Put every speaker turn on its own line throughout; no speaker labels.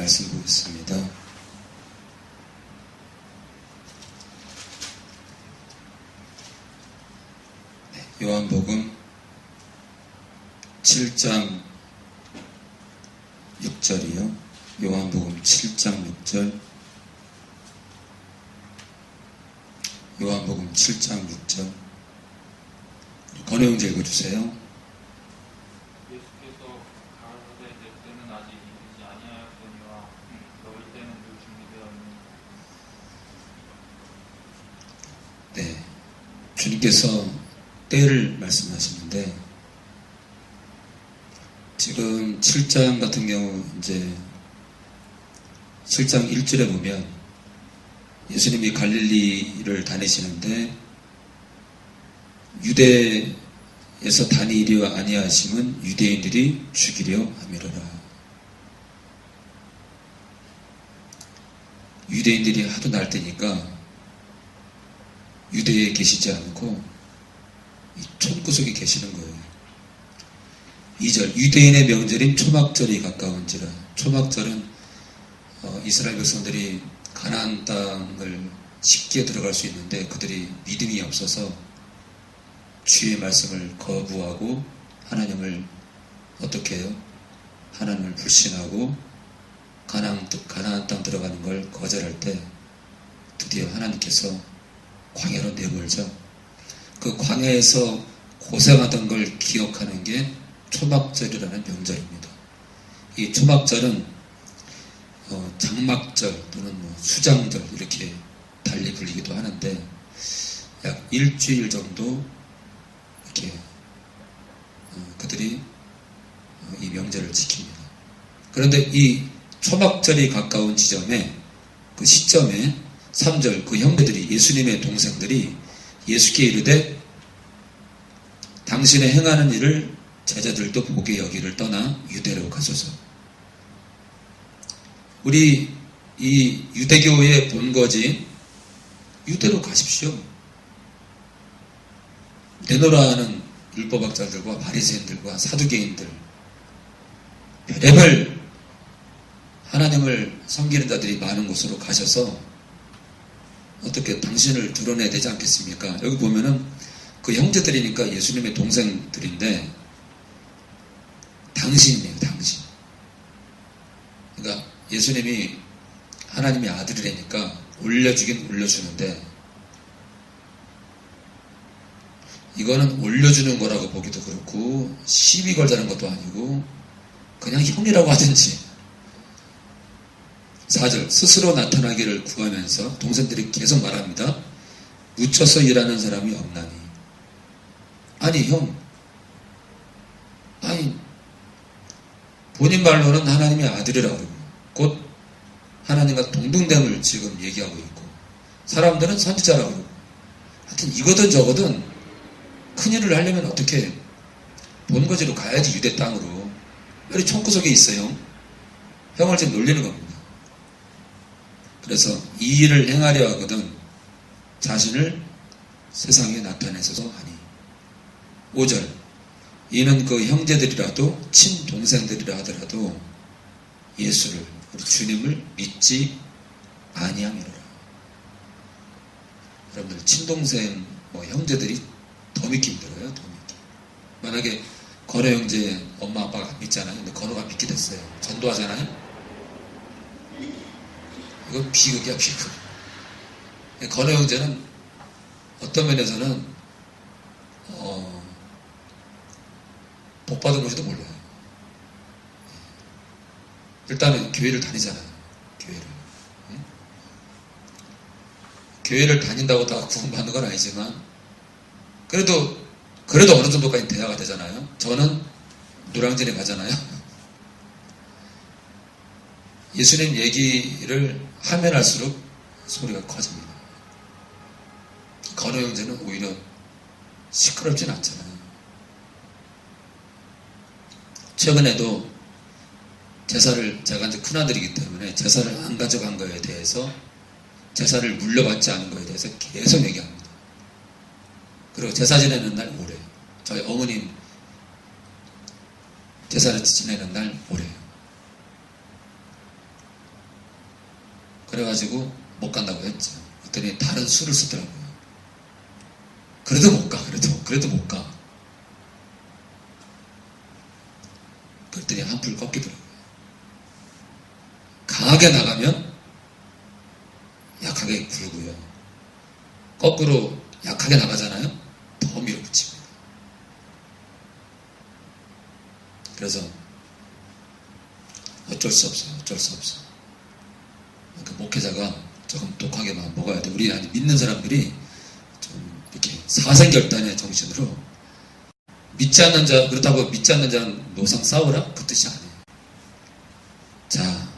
말씀 보겠습니다. 요한복음 7장 6절이요. 요한복음 7장 6절. 요한복음 7장 6절. 권혜영제 읽어주세요.
예수께서 가라사대 내 때는 아직 이르지 아니하였거니와 너희 때는 늘 준비되었느니라.
네, 주님께서 때를 말씀하시는데, 지금 7장 같은 경우 이제 7장 1절에 보면 예수님이 갈릴리를 다니시는데 유대에서 다니려 아니하심은 유대인들이 죽이려 함이로라. 유대인들이 하도 날 때니까 유대에 계시지 않고 이 촌구석에 계시는 거예요. 2절, 유대인의 명절인 초막절이 가까운지라. 초막절은 이스라엘 백성들이 가나안 땅을 쉽게 들어갈 수 있는데 그들이 믿음이 없어서 주의 말씀을 거부하고 하나님을 어떻게 해요? 하나님을 불신하고 가나안 땅 들어가는 걸 거절할 때 드디어 하나님께서 광야로 내몰죠. 그 광야에서 고생하던 걸 기억하는 게 초막절이라는 명절입니다. 이 초막절은 장막절 또는 수장절 이렇게 달리 불리기도 하는데 약 일주일 정도 이렇게 그들이 이 명절을 지킵니다. 그런데 이 초막절이 가까운 지점에 그 시점에 3절 그 형제들이 예수님의 동생들이 예수께 이르되 당신의 행하는 일을 제자들도 보게 여기를 떠나 유대로 가소서. 우리 이 유대교의 본거지 유대로 가십시오. 내노라하는 율법학자들과 바리새인들과 사두개인들 별의별 하나님을 섬기는 자들이 많은 곳으로 가셔서 어떻게 당신을 드러내야 되지 않겠습니까? 여기 보면은 그 형제들이니까 예수님의 동생들인데 당신이에요, 당신. 그러니까 예수님이 하나님의 아들이라니까 올려주긴 올려주는데 이거는 올려주는 거라고 보기도 그렇고 시비 걸자는 것도 아니고 그냥 형이라고 하든지. 4절 스스로 나타나기를 구하면서 동생들이 계속 말합니다. 묻혀서 일하는 사람이 없나니. 아니 형, 아니 본인 말로는 하나님의 아들이라고 그러고 곧 하나님과 동등됨을 지금 얘기하고 있고 사람들은 선지자라고 그러고 하여튼 이거든 저거든 큰일을 하려면 어떻게 해? 본거지로 가야지. 유대 땅으로. 여기 총구석에 있어요. 형을 지금 놀리는 겁니다. 그래서 이 일을 행하려 하거든 자신을 세상에 나타내서서 하니. 5절 이는 그 형제들이라도 친동생들이라 하더라도 예수를 우리 주님을 믿지 아니함이로라. 여러분들 친동생 형제들이 더 믿기 힘들어요. 더 믿기. 만약에 건호 형제 엄마 아빠가 안 믿잖아요. 근데 건호가 믿게 됐어요. 전도하잖아요. 이건 비극이야, 비극. 건호 형제는 어떤 면에서는 복 받은 것인지도 몰라요. 일단은 교회를 다니잖아요. 교회를. 응? 교회를 다닌다고 다 구원받는 건 아니지만 그래도 어느 정도까지 대화가 되잖아요. 저는 노량진에 가잖아요. 예수님 얘기를 하면 할수록 소리가 커집니다. 건호 형제는 오히려 시끄럽진 않잖아요. 최근에도 제사를, 제가 이제 큰아들이기 때문에 제사를 안 가져간 거에 대해서, 제사를 물려받지 않은 거에 대해서 계속 얘기합니다. 그리고 제사 지내는 날 오래요. 저희 어머님 제사를 지내는 날 오래요. 그래가지고 못 간다고 했죠. 그랬더니 다른 수를 쓰더라고요. 그래도 못 가. 그래도 못 가. 그랬더니 한풀 꺾이더라고요. 강하게 나가면 약하게 굴고요. 거꾸로 약하게 나가잖아요. 더 밀어붙입니다. 그래서 어쩔 수 없어요. 그 목회자가 조금 독하게만 먹어야 돼. 우리 믿는 사람들이 좀 이렇게 사생결단의 정신으로 믿지 않는 자, 그렇다고 믿지 않는 자는 노상 싸우라? 그 뜻이 아니에요. 자,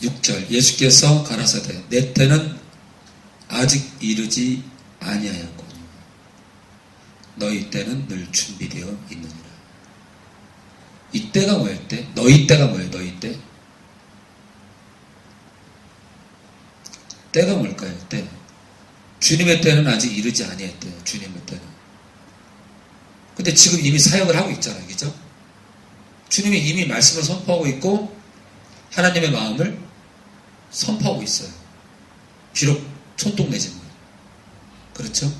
6절 예수께서 가라사대 내 때는 아직 이르지 아니하였거니와 너희 때는 늘 준비되어 있느니라. 이때가 뭐예요? 때? 너희 때가 뭐예요? 너희 때? 때가 뭘까요? 때. 주님의 때는 아직 이르지 아니했대요. 주님의 때는. 근데 지금 이미 사역을 하고 있잖아요. 그죠? 주님이 이미 말씀을 선포하고 있고 하나님의 마음을 선포하고 있어요. 비록 손동내지만. 그렇죠?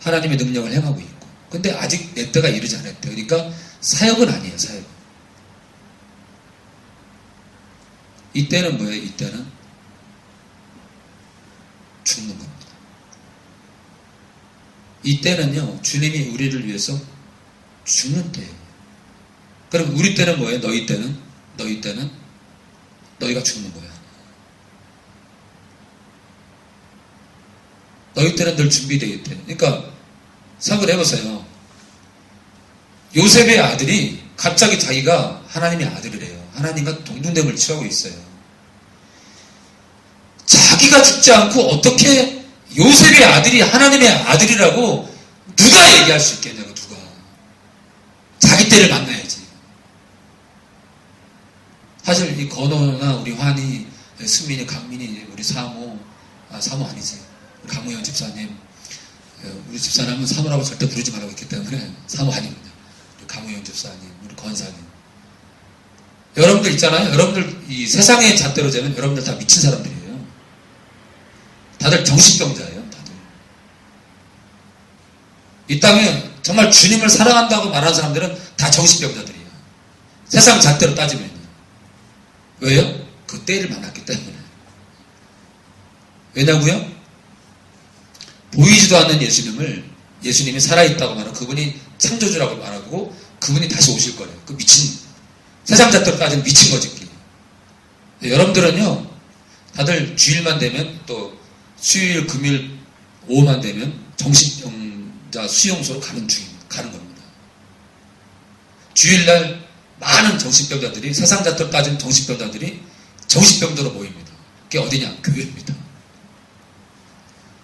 하나님의 능력을 행하고 있고. 근데 아직 내 때가 이르지 않았대요. 그러니까 사역은 아니에요. 사역은. 이때는 뭐예요? 이때는 죽는 겁니다. 이때는요, 주님이 우리를 위해서 죽는 때예요. 그럼 우리 때는 뭐예요? 너희 때는? 너희 때는? 너희가 죽는 거야. 너희 때는 늘 준비되어 있대. 그러니까 생각을 해보세요. 요셉의 아들이 갑자기 자기가 하나님의 아들이래요. 하나님과 동등됨을 취하고 있어요. 자기가 죽지 않고 어떻게 요셉의 아들이 하나님의 아들이라고 누가 얘기할 수 있겠냐고. 누가. 자기 때를 만나야지. 사실 이 건호나 우리 환희, 수민이, 강민이, 우리 사모 아니지. 강우영 집사님, 우리 집사람은 사모라고 절대 부르지 말라고 했기 때문에 사모 아닙니다. 우리 강우영 집사님, 우리 권사님. 여러분들 있잖아요. 여러분들 이 세상의 잣대로 재면 여러분들 다 미친 사람들이에요. 다들 정신병자예요. 다들. 이 땅에 정말 주님을 사랑한다고 말하는 사람들은 다 정신병자들이에요. 세상 잣대로 따지면요. 왜요? 그 때를 만났기 때문에. 왜냐고요? 보이지도 않는 예수님이 살아있다고 말하고 그분이 창조주라고 말하고 그분이 다시 오실 거래요. 그 미친, 세상 잣대로 따지면 미친 거지. 여러분들은요, 다들 주일만 되면 또 수요일, 금요일, 오후만 되면 정신병자 수용소로 가는 겁니다. 주일날 많은 정신병자들이, 세상 잣대로 따지는 정신병자들이 정신병자로 모입니다. 그게 어디냐? 교회입니다.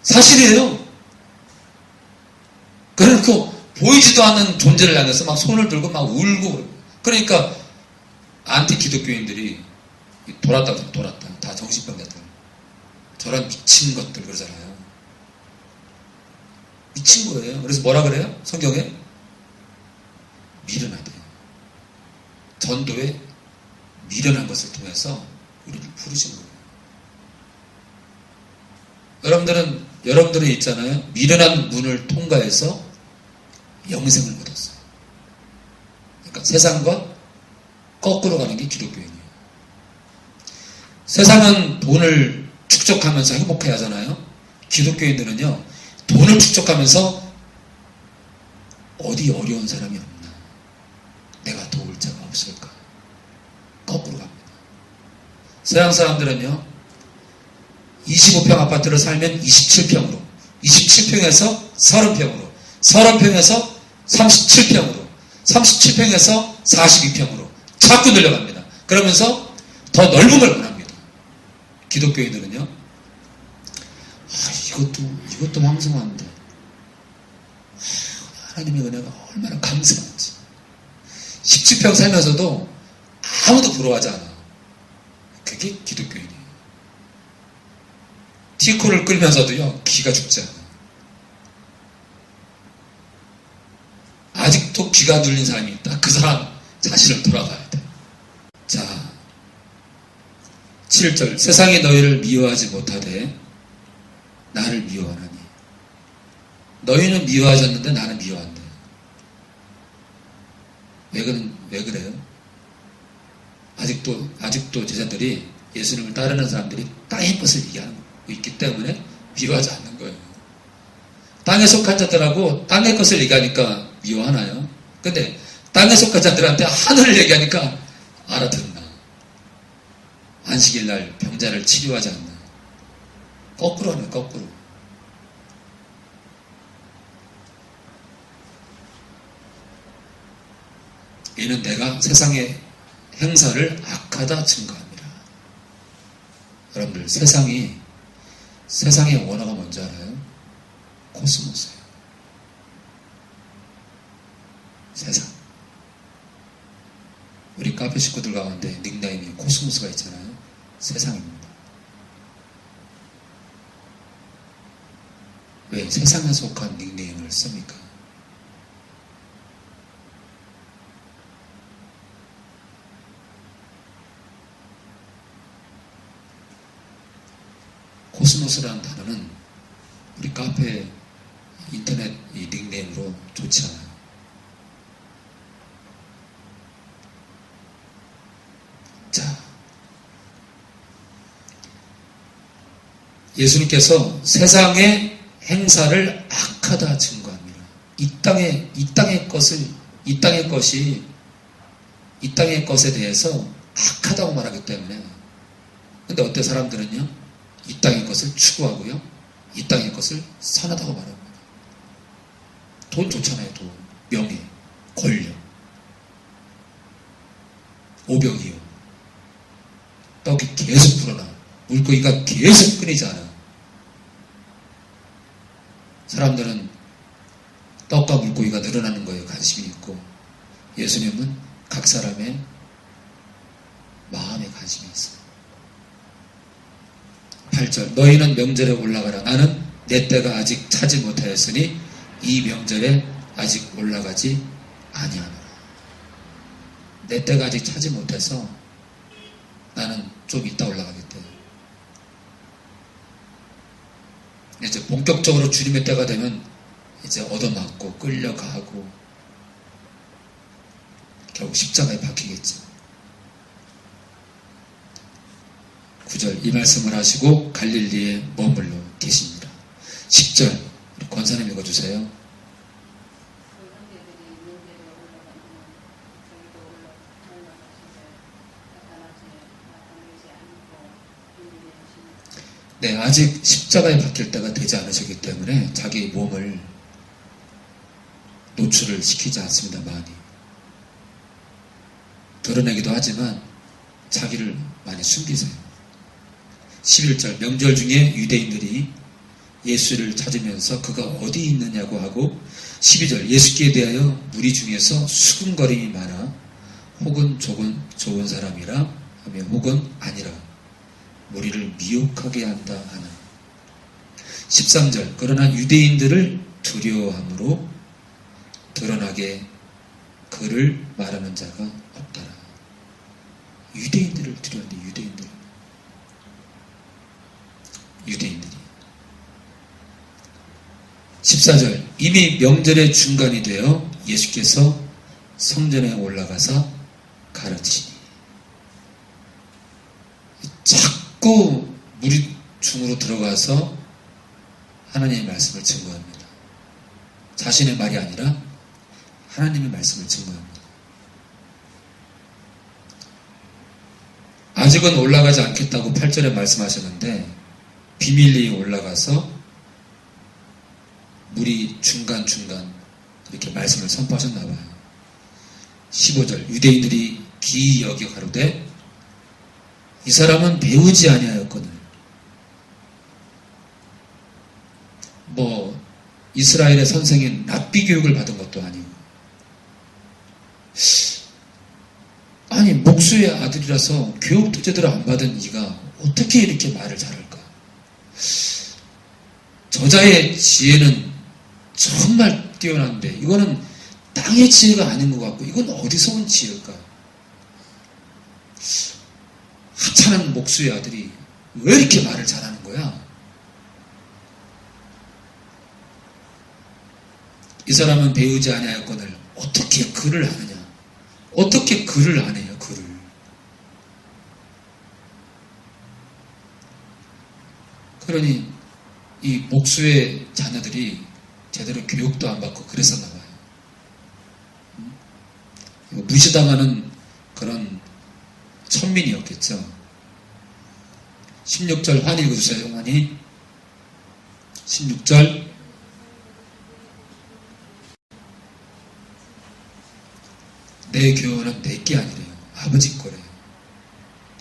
사실이에요. 그래놓고 보이지도 않는 존재를 향해서 막 손을 들고 막 울고. 그러니까 안티 기독교인들이 돌았다. 다 정신병자들. 저런 미친 것들 그러잖아요. 미친 거예요. 그래서 뭐라 그래요? 성경에? 미련하대요. 전도에 미련한 것을 통해서 우리를 부르신 거예요. 여러분들은 있잖아요. 미련한 문을 통과해서 영생을 얻었어요. 그러니까 세상과 거꾸로 가는 게 기독교인이에요. 세상은 돈을 축적하면서 행복해 하잖아요. 기독교인들은요, 돈을 축적하면서 어디 어려운 사람이 없나? 내가 도울 자가 없을까? 거꾸로 갑니다. 서양 사람들은요, 25평 아파트를 살면 27평으로, 27평에서 30평으로, 30평에서 37평으로, 37평에서 42평으로 자꾸 늘려갑니다. 그러면서 더 넓은 걸 원합니다. 기독교인들은요, 이것도 황송한데, 하나님의 은혜가 얼마나 감사한지. 17평 살면서도 아무도 부러워하지 않아. 그게 기독교인이에요. 티코를 끌면서도요, 기가 죽지 않아. 아직도 기가 눌린 사람이 있다. 그 사람 자신을 돌아봐야 돼. 자, 7절 세상이 너희를 미워하지 못하되 나를 미워하나니. 너희는 미워하셨는데 나는 미워한다. 왜 그래요? 아직도 제자들이 예수님을 따르는 사람들이 땅의 것을 얘기하고 있기 때문에 미워하지 않는 거예요. 땅에 속한 자들하고 땅의 것을 얘기하니까 미워하나요? 근데 땅에 속한 자들한테 하늘을 얘기하니까 알아듣나? 안식일 날 병자를 치료하지 않나? 거꾸로 하네, 거꾸로. 이는 내가 세상의 행사를 악하다 증거합니다. 여러분들, 세상의 원어가 뭔지 알아요? 코스모스예요. 세상. 우리 카페 식구들 가운데 닉네임이 코스모스가 있잖아요. 세상입니다. 왜 세상에 속한 닉네임을 씁니까? 코스모스라는 단어는 우리 카페 인터넷 이 닉네임으로 좋지 않아요. 자, 예수님께서 세상의 행사를 악하다 증거합니다. 이 땅의 것에 대해서 악하다고 말하기 때문에. 근데 어때 사람들은요? 이 땅의 것을 추구하고요. 이 땅의 것을 선하다고 말합니다. 돈 좋잖아요. 돈, 명예, 권력, 오병이요. 떡이 계속 불어나. 물고기가 계속 끊이지 않아. 사람들은 떡과 물고기가 늘어나는 거에 관심이 있고 예수님은 각 사람의 마음에 관심이 있어요. 8절 너희는 명절에 올라가라. 나는 내 때가 아직 차지 못하였으니 이 명절에 아직 올라가지 아니하노라. 내 때가 아직 차지 못해서 나는 좀 이따 올라가겠다. 이제 본격적으로 주님의 때가 되면 이제 얻어맞고 끌려가고 결국 십자가에 박히겠죠. 9절 이 말씀을 하시고 갈릴리에 머물러 계십니다. 10절 우리 권사님 읽어주세요. 네, 아직 십자가에 박힐 때가 되지 않으셨기 때문에 자기 몸을 노출을 시키지 않습니다. 많이 드러내기도 하지만 자기를 많이 숨기세요. 11절 명절 중에 유대인들이 예수를 찾으면서 그가 어디 있느냐고 하고 12절 예수께 대하여 무리 중에서 수군거림이 많아 혹은 좋은 사람이라 하며 혹은 아니라 무리를 미혹하게 한다 하나. 13절 그러나 유대인들을 두려워함으로 드러나게 그를 말하는 자가 없더라. 유대인들을 두려워한대. 유대인들이 14절 이미 명절의 중간이 되어 예수께서 성전에 올라가서 가르치니. 자꾸 무리 중으로 들어가서 하나님의 말씀을 증거합니다. 자신의 말이 아니라 하나님의 말씀을 증거합니다. 아직은 올라가지 않겠다고 8절에 말씀하셨는데 비밀리에 올라가서 무리 중간중간 이렇게 말씀을 선포하셨나봐요. 15절 유대인들이 기이 여겨 가로되 이 사람은 배우지 아니하였거늘. 이스라엘의 선생인 랍비 교육을 받은 것도 아니고 아니 목수의 아들이라서 교육도 제대로 안 받은 이가 어떻게 이렇게 말을 잘할까? 저자의 지혜는 정말 뛰어난데 이거는 땅의 지혜가 아닌 것 같고 이건 어디서 온 지혜일까? 귀찮은 목수의 아들이 왜 이렇게 말을 잘하는 거야? 이 사람은 배우지 아니하였거늘 어떻게 글을 하느냐? 어떻게 글을 안 해요? 글을. 그러니 이 목수의 자녀들이 제대로 교육도 안 받고 그랬었나 봐요. 무시당하는 그런 천민이었겠죠. 16절 환히 읽어주세요. 환히 16절 내 교훈은 내게 아니래요. 아버지 거래요.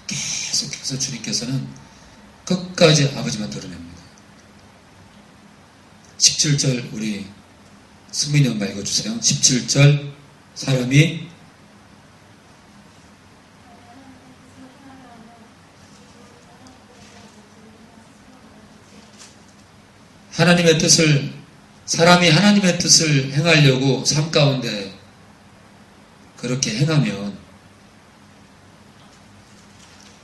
계속해서 주님께서는 끝까지 아버지만 드러냅니다. 17절 우리 수민이 엄마 읽어주세요. 17절 사람이 하나님의 뜻을 사람이 하나님의 뜻을 행하려고 삶 가운데 그렇게 행하면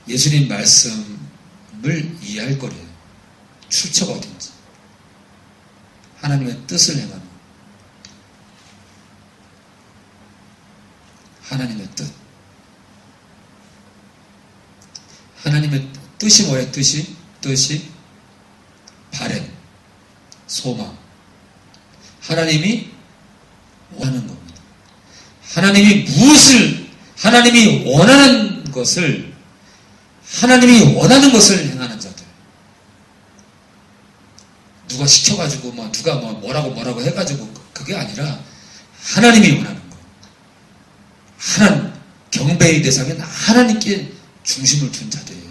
예수님 말씀을 이해할 거래요. 출처가 어딘지. 하나님의 뜻을 행하는 하나님의 뜻. 하나님의 뜻이 뭐예요? 뜻이 바램, 소망. 하나님이 원하는 겁니다. 하나님이 원하는 것을 행하는 자들. 누가 시켜가지고 누가 뭐라고 해가지고 그게 아니라 하나님이 원하는 거. 하나님 경배의 대상은 하나님께 중심을 둔 자들이에요.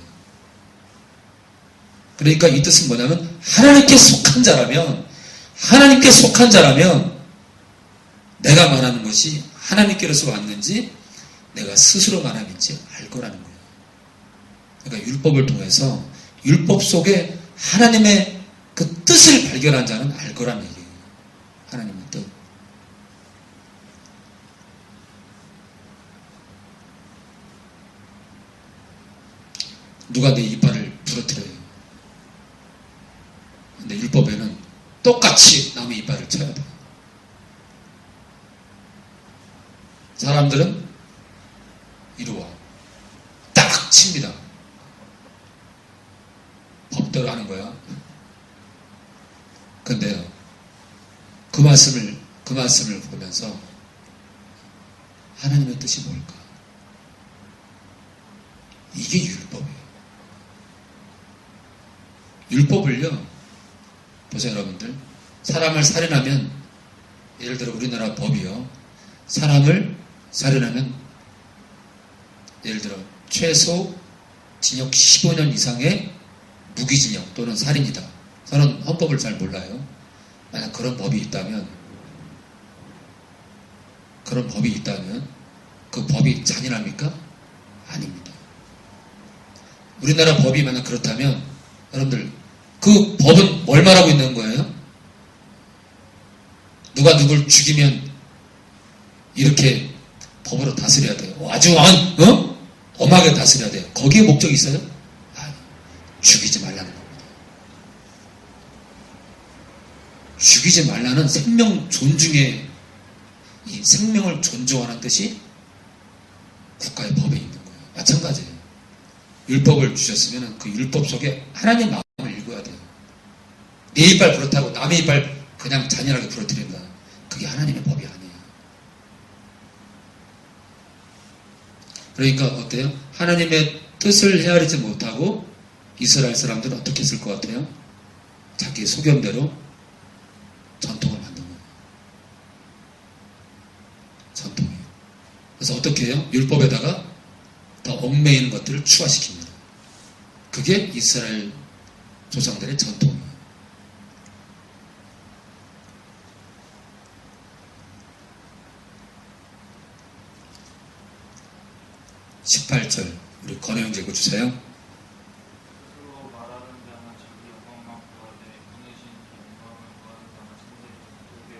그러니까 이 뜻은 뭐냐면 하나님께 속한 자라면 내가 말하는 것이 하나님께로서 왔는지 내가 스스로 말하는지 알 거라는 거예요. 그러니까 율법을 통해서 율법 속에 하나님의 그 뜻을 발견한 자는 알 거라는 얘기예요. 하나님의 뜻. 누가 내 이빨을 부러뜨려요. 근데 율법에는 똑같이 남의 이빨을 쳐야 돼요. 사람들은 이루어 딱 칩니다. 법대로 하는 거야. 근데요, 그 말씀을 보면서 하나님의 뜻이 뭘까? 이게 율법이에요. 율법을요, 보세요 여러분들. 사람을 살인하면, 예를 들어 우리나라 법이요, 사람을 살인하면 예를 들어 최소 징역 15년 이상의 무기징역 또는 살인이다. 저는 헌법을 잘 몰라요. 만약 그런 법이 있다면 그 법이 잔인합니까? 아닙니다. 우리나라 법이 만약 그렇다면 여러분들 그 법은 뭘 말하고 있는 거예요? 누가 누굴 죽이면 이렇게 법으로 다스려야 돼요. 아주 엄하게 다스려야 돼요. 거기에 목적이 있어요? 죽이지 말라는 겁니다. 죽이지 말라는 생명 존중의 이 생명을 존중하는 뜻이 국가의 법에 있는 거예요. 마찬가지예요. 율법을 주셨으면 그 율법 속에 하나님 마음을 읽어야 돼요. 내 이빨 부러뜨리고 남의 이빨 그냥 잔인하게 부러뜨린다. 그게 하나님의 법이 아니에요. 그러니까 어때요? 하나님의 뜻을 헤아리지 못하고 이스라엘 사람들은 어떻게 했을 것 같아요? 자기 소견대로 전통을 만든 거예요. 전통이에요. 그래서 어떻게 해요? 율법에다가 더 얽매이는 것들을 추가시킵니다. 그게 이스라엘 조상들의 전통이에요. 18절 우리 권혜 형제 읽어주세요.
스스로 말하는 자는 자기 영광만 구하되 보내신 영광을 구하는 자는 신들이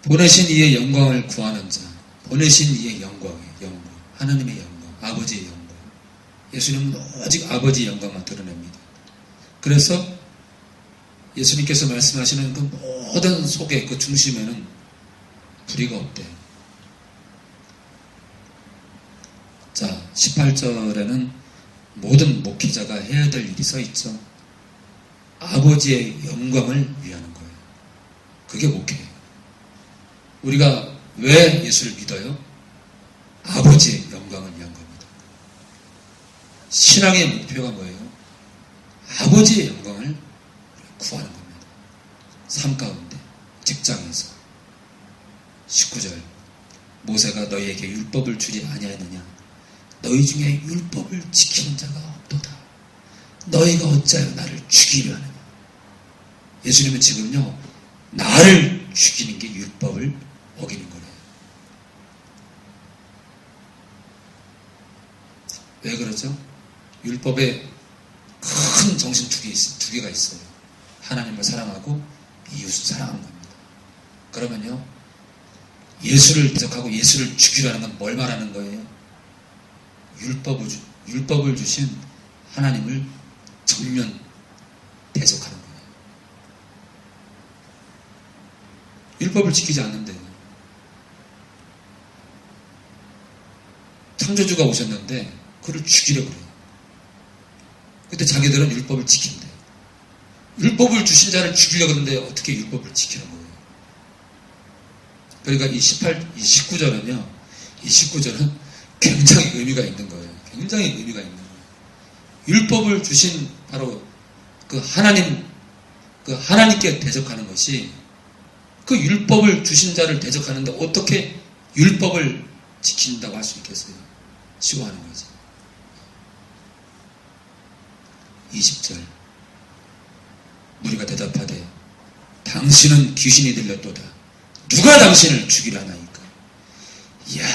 보내신 이의 영광을 구하는 자. 보내신 이의 영광이에요. 영광. 하나님의 영광. 아버지의 영광. 예수님은 오직 아버지의 영광만 드러냅니다. 그래서 예수님께서 말씀하시는 그 모든 속에 그 중심에는 불의가 없대요. 자, 18절에는 모든 목회자가 해야 될 일이 써 있죠. 아버지의 영광을 위하는 거예요. 그게 목회예요. 우리가 왜 예수를 믿어요? 아버지의 영광을 위한 겁니다. 신앙의 목표가 뭐예요? 아버지의 영광을 구하는 겁니다. 삶 가운데, 직장에서. 19절 모세가 너희에게 율법을 주지 아니하느냐? 너희 중에 율법을 지키는 자가 없도다. 너희가 어찌하여 나를 죽이려 하느냐? 예수님은 지금요, 나를 죽이는 게 율법을 어기는 거예요. 왜 그러죠? 율법에 큰 정신 두 개가 있어요. 하나님을 사랑하고 이웃을 사랑하는 겁니다. 그러면요, 예수를 대적하고 예수를 죽이라는 건 뭘 말하는 거예요? 율법을 주신 하나님을 정면 대적하는 거예요. 율법을 지키지 않는데 창조주가 오셨는데 그를 죽이려고 그래요. 그때 자기들은 율법을 지킨대. 율법을 주신 자를 죽이려고 그러는데 어떻게 율법을 지키는 거예요? 그러니까 이 19절은요, 이 19절은 굉장히 의미가 있는 거예요. 굉장히 의미가 있는 거예요. 율법을 주신 바로 그 하나님께 대적하는 것이, 그 율법을 주신 자를 대적하는데 어떻게 율법을 지킨다고 할 수 있겠어요? 시고하는 거지. 20절 무리가 대답하되 당신은 귀신이 들렸도다. 누가 당신을 죽이려 하나이까? 이야,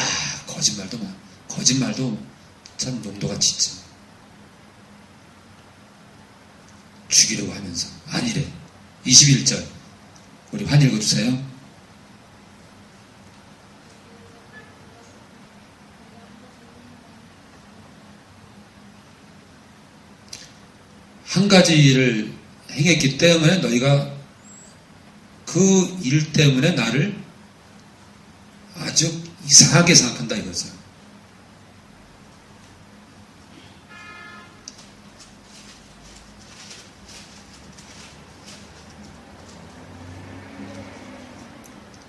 거짓말도 참 농도가 짙죠. 죽이려고 하면서 아니래. 21절 우리 환 읽어주세요. 한 가지 일을 행했기 때문에 너희가 그 일 때문에 나를 아주 이상하게 생각한다 이거죠.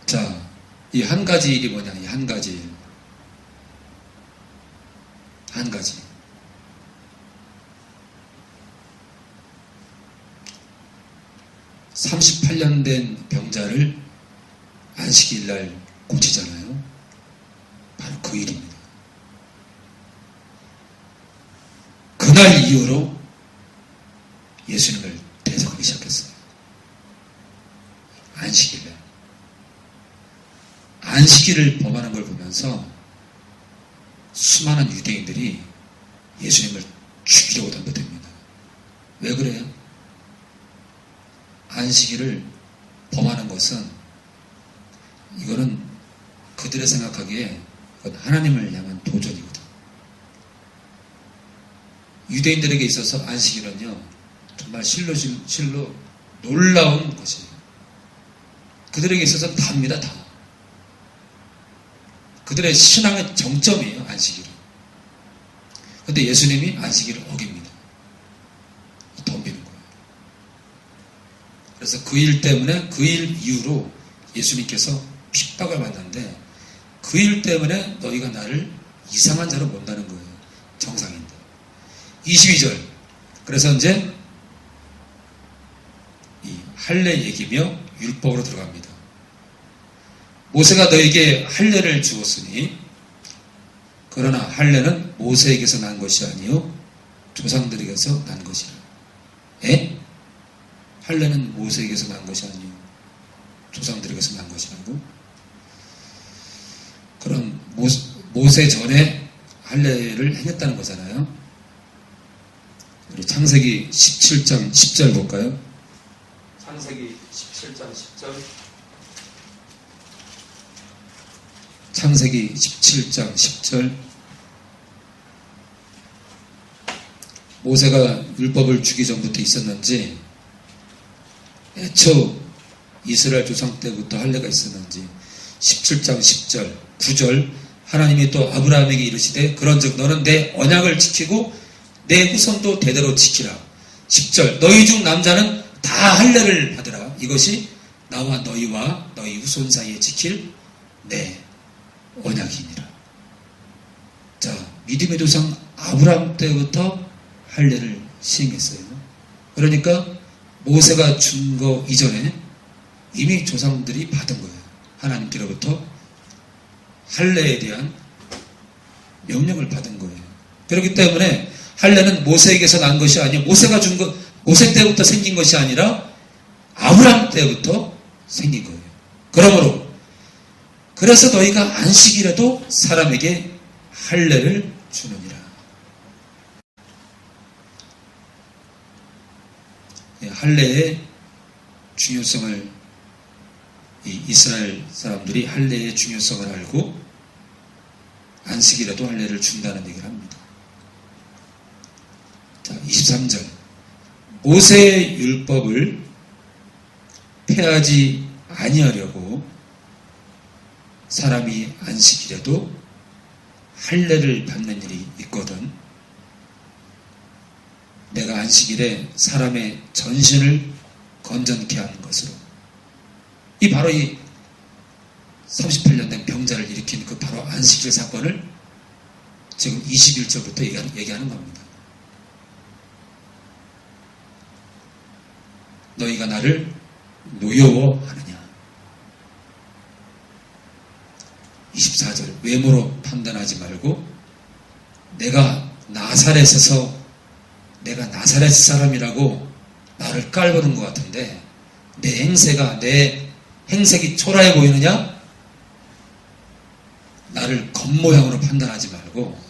자, 이 한 가지 일이 뭐냐? 이 한 가지 일. 한 가지. (38년) 된 병자를 안식일날 고치잖아요. 바로 그 일입니다. 그날 이후로 예수님을 대적하기 시작했어요. 안식일날. 안식일을 범하는 걸 보면서 수많은 유대인들이 예수님을 죽이려고 덤벼듭니다. 왜 그래요? 안식일을 범하는 것은, 이거는 그들의 생각하기에 그건 하나님을 향한 도전이거든. 유대인들에게 있어서 안식일은요, 정말 실로 놀라운 것이에요. 그들에게 있어서 답니다, 다. 그들의 신앙의 정점이에요, 안식일은. 그런데 예수님이 안식일을 어깁니다. 덤비는 거예요. 그래서 그 일 때문에, 그 일 이후로 예수님께서 핍박을 받는데, 그 일 때문에 너희가 나를 이상한 자로 본다는 거예요. 정상인데. 22절. 그래서 이제 이 할례 얘기며 율법으로 들어갑니다. 모세가 너에게 할례를 주었으니, 그러나 할례는 모세에게서 난 것이 아니요 조상들에게서 난 것이라. 에? 할례는 모세에게서 난 것이 아니요 조상들에게서 난 것이라고? 그럼 모세 전에 할례를 행했다는 거잖아요. 우리 창세기 17장 10절 볼까요? 창세기 17장 10절. 창세기 17장 10절. 모세가 율법을 주기 전부터 있었는지, 애초 이스라엘 조상 때부터 할례가 있었는지, 17장 10절 9절 하나님이 또 아브라함에게 이르시되 그런즉 너는 내 언약을 지키고 내 후손도 대대로 지키라. 10절 너희 중 남자는 다 할례를 받으라. 이것이 나와 너희와 너희 후손 사이에 지킬 내 언약이니라. 자, 믿음의 조상 아브라함 때부터 할례를 시행했어요. 그러니까 모세가 준 거 이전에 이미 조상들이 받은 거예요. 하나님께로부터 할례에 대한 명령을 받은 거예요. 그렇기 때문에 할례는 모세에게서 난 것이 아니고 모세가 준 것, 모세 때부터 생긴 것이 아니라 아브라함 때부터 생긴 거예요. 그러므로 그래서 너희가 안식일에도 사람에게 할례를 주느니라. 할례의 중요성을 이스라엘 사람들이 할례의 중요성을 알고 안식일에도 할례를 준다는 얘기를 합니다. 자, 23절 모세의 율법을 폐하지 아니하려고 사람이 안식일에도 할례를 받는 일이 있거든 내가 안식일에 사람의 전신을 건전케 하는 것으로 이 바로 이 38년 된 병자를 일으킨 그 바로 안식일 사건을 지금 21절부터 얘기하는 겁니다. 너희가 나를 노여워하느냐. 24절 외모로 판단하지 말고 내가 나사렛에서 내가 나사렛 사람이라고 나를 깔보는 것 같은데 내 행색이 초라해 보이느냐? 나를 겉모양으로 판단하지 말고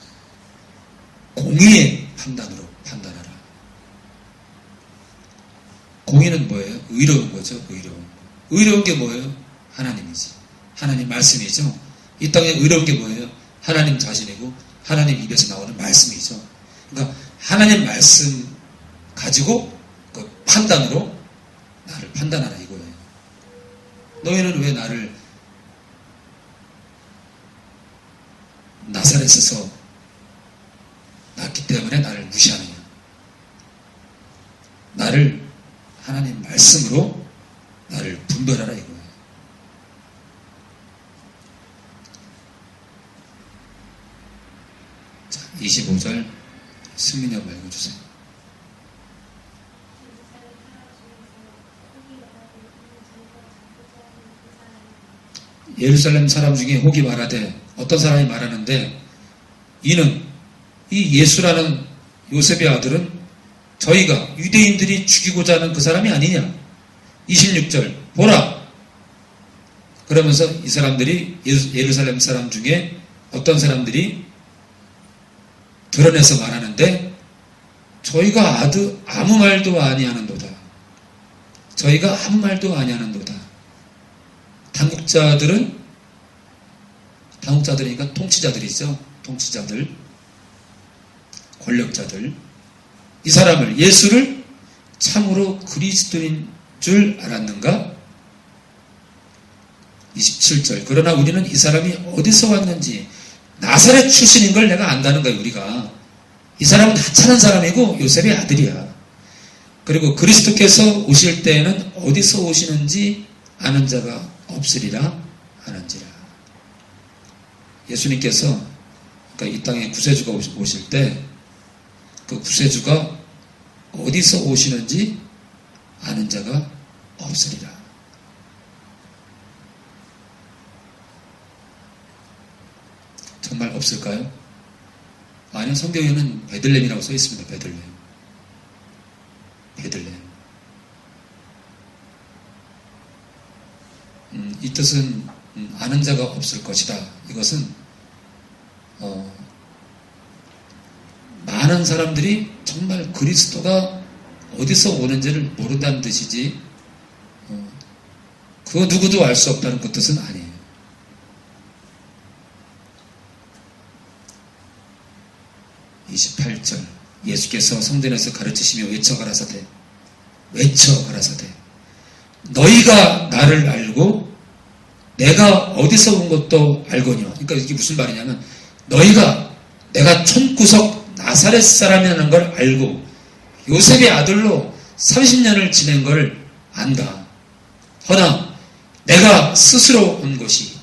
공의의 판단으로 판단하라. 공의는 뭐예요? 의로운 거죠. 의로운 게 뭐예요? 하나님이지. 하나님 말씀이죠. 이 땅에 의로운 게 뭐예요? 하나님 자신이고 하나님 입에서 나오는 말씀이죠. 그러니까 하나님 말씀 가지고 그 판단으로 나를 판단하라 이거예요. 너희는 왜 나를 나사렛에서 낳기 때문에 나를 무시하느냐. 나를 하나님 말씀으로 나를 분별하라 이거예요. 자, 25절 승민이 한번 읽어주세요. 예루살렘 사람 중에 혹이 말하되 어떤 사람이 말하는데 이는 이 예수라는 요셉의 아들은 저희가 유대인들이 죽이고자 하는 그 사람이 아니냐. 26절 보라. 그러면서 이 사람들이 예루살렘 사람 중에 어떤 사람들이 드러내서 말하는데 저희가 아무 말도 아니하는도다. 저희가 아무 말도 아니하는도다. 당국자들이니까 통치자들이죠. 통치자들, 권력자들. 이 사람을 예수를 참으로 그리스도인 줄 알았는가? 27절 그러나 우리는 이 사람이 어디서 왔는지 나사렛 출신인 걸 내가 안다는 거예요. 우리가 이 사람은 하찮은 사람이고 요셉의 아들이야. 그리고 그리스도께서 오실 때에는 어디서 오시는지 아는 자가 없으리라 하는지라. 예수님께서 그러니까 이 땅에 구세주가 오실 때 그 구세주가 어디서 오시는지 아는 자가 없으리라. 정말 없을까요? 아니요, 성경에는 베들레헴이라고 써 있습니다. 베들레헴. 이 뜻은 아는 자가 없을 것이다. 이것은 많은 사람들이 정말 그리스도가 어디서 오는지를 모른다는 뜻이지 그거 누구도 알 수 없다는 그 뜻은 아니에요. 예수께서 성전에서 가르치시며 외쳐 가라사대 너희가 나를 알고 내가 어디서 온 것도 알거니와. 그러니까 이게 무슨 말이냐면 너희가 내가 촌구석 나사렛 사람이라는 걸 알고 요셉의 아들로 30년을 지낸 걸 안다. 허나 내가 스스로 온 것이